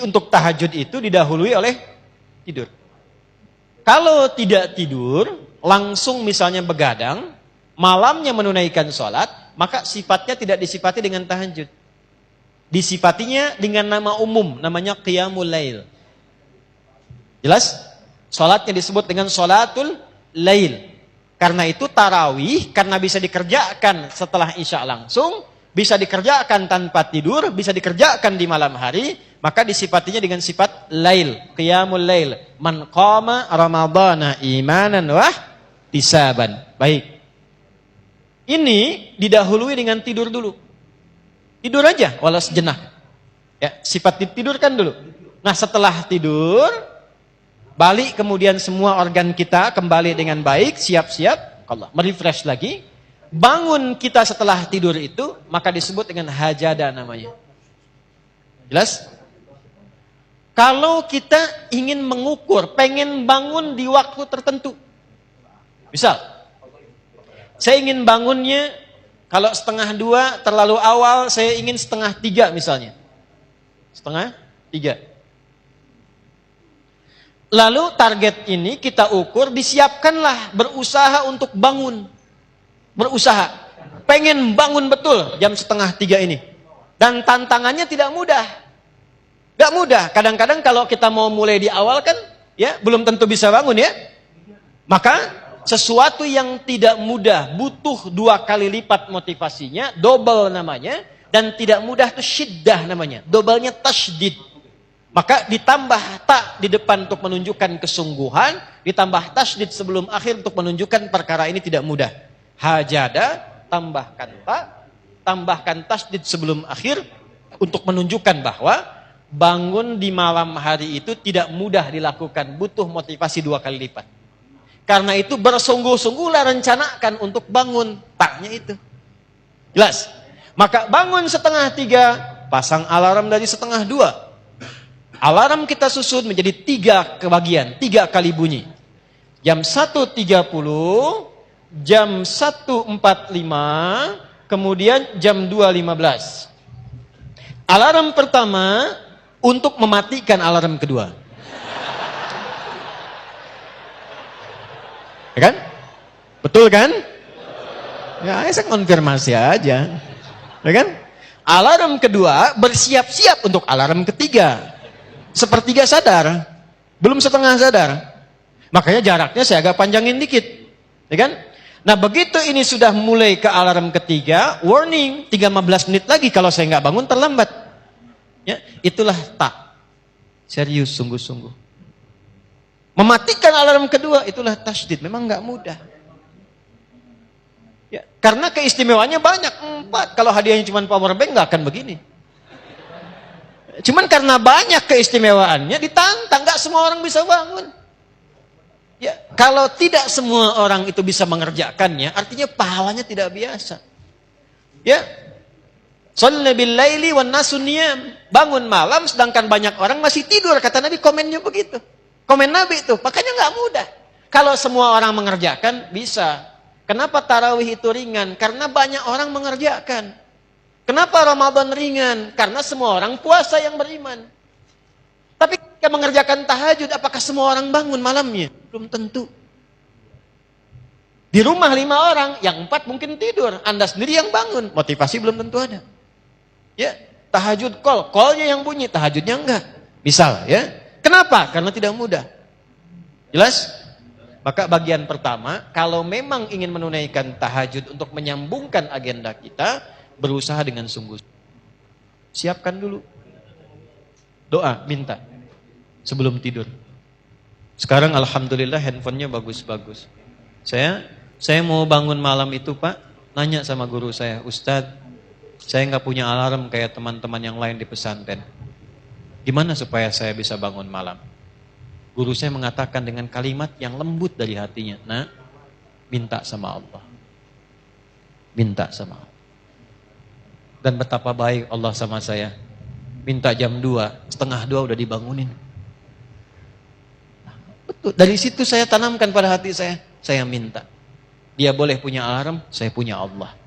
Untuk tahajud itu didahului oleh tidur. Kalau tidak tidur, langsung misalnya begadang, malamnya menunaikan sholat, maka sifatnya tidak disifati dengan tahajud. Disifatinya dengan nama umum, namanya qiyamul lail. Jelas? Sholatnya disebut dengan sholatul lail. Karena itu tarawih, karena bisa dikerjakan setelah isya langsung, bisa dikerjakan tanpa tidur, bisa dikerjakan di malam hari, maka disifatinya dengan sifat lail, qiyamul lail. Man qama ramadhana imanan wah tisaban. Baik. Ini didahului dengan tidur dulu. Tidur aja walau sejenak. Ya, sifat ditidurkan dulu. Nah, setelah tidur, balik kemudian semua organ kita kembali dengan baik, siap-siap, Allah merefresh lagi. Bangun kita setelah tidur itu, maka disebut dengan hajada namanya. Jelas? Kalau kita ingin mengukur, pengen bangun di waktu tertentu. Misal, saya ingin bangunnya, kalau 1:30 terlalu awal, saya ingin 2:30 misalnya. 2:30. Lalu target ini kita ukur, disiapkanlah, berusaha untuk bangun. Berusaha. Pengen bangun betul jam 2:30 ini. Dan tantangannya tidak mudah. Gak mudah. Kadang-kadang kalau kita mau mulai di awal kan, ya belum tentu bisa bangun ya. Maka sesuatu yang tidak mudah butuh 2 kali lipat motivasinya, double namanya, dan tidak mudah itu syiddah namanya. Doublenya tasydid. Maka ditambah tak di depan untuk menunjukkan kesungguhan, ditambah tasydid sebelum akhir untuk menunjukkan perkara ini tidak mudah. Hajada, tambahkan tak, tambahkan tasydid sebelum akhir untuk menunjukkan bahwa bangun di malam hari itu tidak mudah dilakukan, butuh motivasi 2 kali lipat. Karena itu bersungguh-sungguhlah rencanakan untuk bangun, taknya itu. Jelas? Maka bangun 2:30, pasang alarm dari 1:30. Alarm kita susun menjadi 3 kebagian, 3 kali bunyi. Jam 1:30, jam 1:45, kemudian jam 2:15. Alarm pertama untuk mematikan alarm kedua. Ya kan? Betul kan? Ya, saya konfirmasi aja. Ya kan? Alarm kedua bersiap-siap untuk alarm ketiga. 1/3 sadar, belum 1/2 sadar. Makanya jaraknya saya agak panjangin dikit. Ya kan? Nah, begitu ini sudah mulai ke alarm ketiga, warning, 15 menit lagi kalau saya nggak bangun terlambat. Ya, itulah tak. Serius, sungguh-sungguh. Mematikan alarm kedua, itulah tasydid. Memang nggak mudah. Ya, karena keistimewaannya banyak. 4. Kalau hadiahnya cuma power bank, nggak akan begini. Cuman karena banyak keistimewaannya, ditantang. Nggak semua orang bisa bangun. Ya, kalau tidak semua orang itu bisa mengerjakannya, artinya pahalanya tidak biasa. Ya, shalla bil laili wan nasu niyam. Bangun malam sedangkan banyak orang masih tidur, kata Nabi, komennya begitu. Komen Nabi itu, makanya nggak mudah. Kalau semua orang mengerjakan bisa. Kenapa tarawih itu ringan? Karena banyak orang mengerjakan. Kenapa Ramadan ringan? Karena semua orang puasa yang beriman. Tapi ketika mengerjakan tahajud, apakah semua orang bangun malamnya? Belum tentu. Di rumah 5 orang, yang 4 mungkin tidur. Anda sendiri yang bangun, motivasi belum tentu ada. Ya, tahajud call-nya yang bunyi, tahajudnya enggak. Misal ya. Kenapa? Karena tidak mudah. Jelas? Maka bagian pertama, kalau memang ingin menunaikan tahajud untuk menyambungkan agenda kita, berusaha dengan sungguh. Siapkan dulu. Doa, minta. Sebelum tidur. Sekarang alhamdulillah handphonenya bagus-bagus. Saya mau bangun malam itu Pak, nanya sama guru saya, Ustadz, saya nggak punya alarm kayak teman-teman yang lain di pesantren. Gimana supaya saya bisa bangun malam? Guru saya mengatakan dengan kalimat yang lembut dari hatinya, nah, minta sama Allah. Minta sama Allah. Dan betapa baik Allah sama saya. Minta jam 2, 1:30 udah dibangunin. Nah, betul. Dari situ saya tanamkan pada hati saya minta. Dia boleh punya alarm, saya punya Allah.